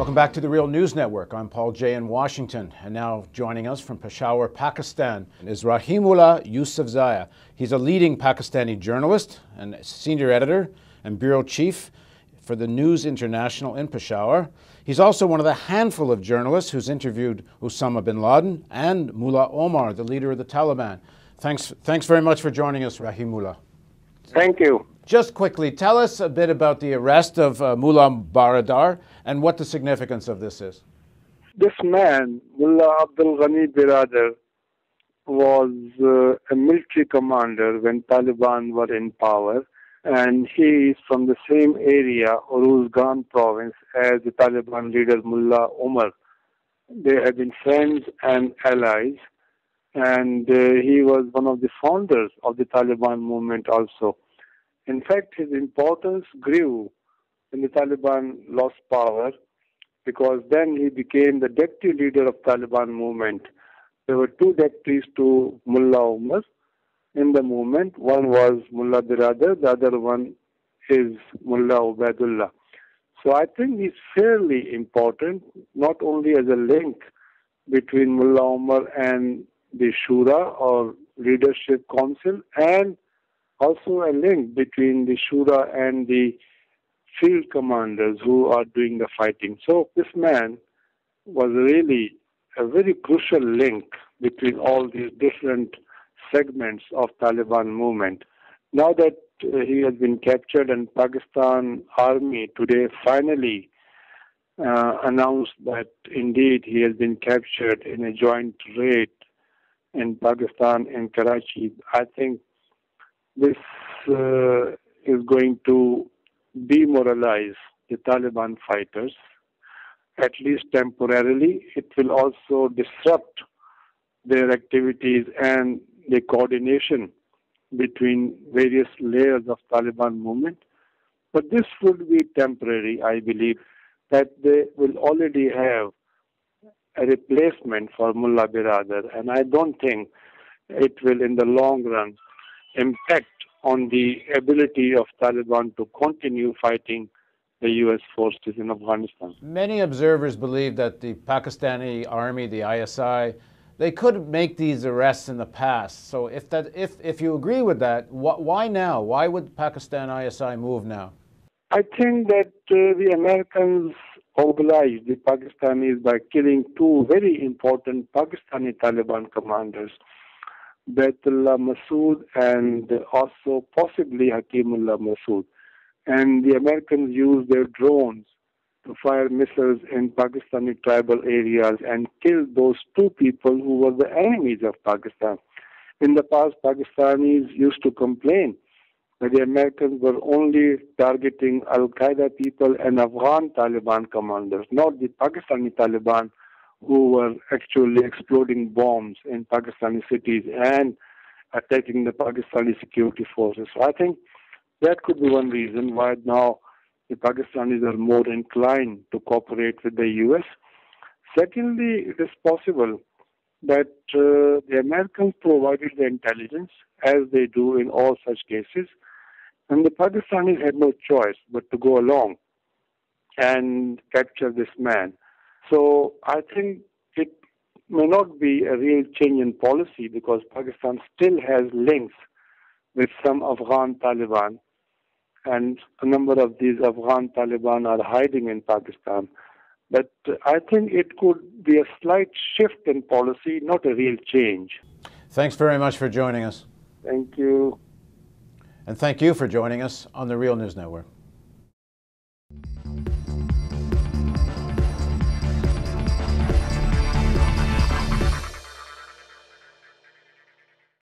Welcome back to the Real News Network. I'm Paul Jay in Washington, and now joining us from Peshawar, Pakistan is Rahimullah Yusufzai. He's a leading Pakistani journalist and senior editor and bureau chief for the News International in Peshawar. He's also one of the handful of journalists who's interviewed Osama bin Laden and Mullah Omar, the leader of the Taliban. Thanks very much for joining us, Rahimullah. Thank you. Just quickly, tell us a bit about the arrest of Mullah Baradar and what the significance of this is. This man, Mullah Abdul Ghani Baradar, was a military commander when Taliban were in power, and he is from the same area, Uruzgan province, as the Taliban leader Mullah Omar. They have been friends and allies, and he was one of the founders of the Taliban movement also. In fact, his importance grew when the Taliban lost power, because then he became the deputy leader of Taliban movement. There were two deputies to Mullah Omar in the movement. One was Mullah Baradar, the other one is Mullah Ubaidullah. So I think he's fairly important, not only as a link between Mullah Omar and the Shura or Leadership Council, and also a link between the Shura and the field commanders who are doing the fighting. So this man was really a very crucial link between all these different segments of Taliban movement. Now that he has been captured, and Pakistan Army today finally announced that indeed he has been captured in a joint raid in Pakistan, in Karachi, I think this is going to demoralize the Taliban fighters, at least temporarily. It will also disrupt their activities and the coordination between various layers of Taliban movement. But this would be temporary, I believe, that they will already have a replacement for Mullah Baradar, and I don't think it will in the long run impact on the ability of Taliban to continue fighting the U.S. forces in Afghanistan. Many observers believe that the Pakistani army, the I.S.I, they could make these arrests in the past. So if you agree with that, why now? Why would Pakistan I.S.I move now? I think that the Americans obliged the Pakistanis by killing two very important Pakistani Taliban commanders, Baitullah Masood and also possibly Hakimullah Masood. And the Americans used their drones to fire missiles in Pakistani tribal areas and killed those two people who were the enemies of Pakistan. In the past, Pakistanis used to complain that the Americans were only targeting Al-Qaeda people and Afghan Taliban commanders, not the Pakistani Taliban, who were actually exploding bombs in Pakistani cities and attacking the Pakistani security forces. So I think that could be one reason why now the Pakistanis are more inclined to cooperate with the U.S. Secondly, it is possible that the Americans provided the intelligence, as they do in all such cases, and the Pakistanis had no choice but to go along and capture this man. So I think it may not be a real change in policy, because Pakistan still has links with some Afghan Taliban, and a number of these Afghan Taliban are hiding in Pakistan. But I think it could be a slight shift in policy, not a real change. Thanks very much for joining us. Thank you. And thank you for joining us on the Real News Network.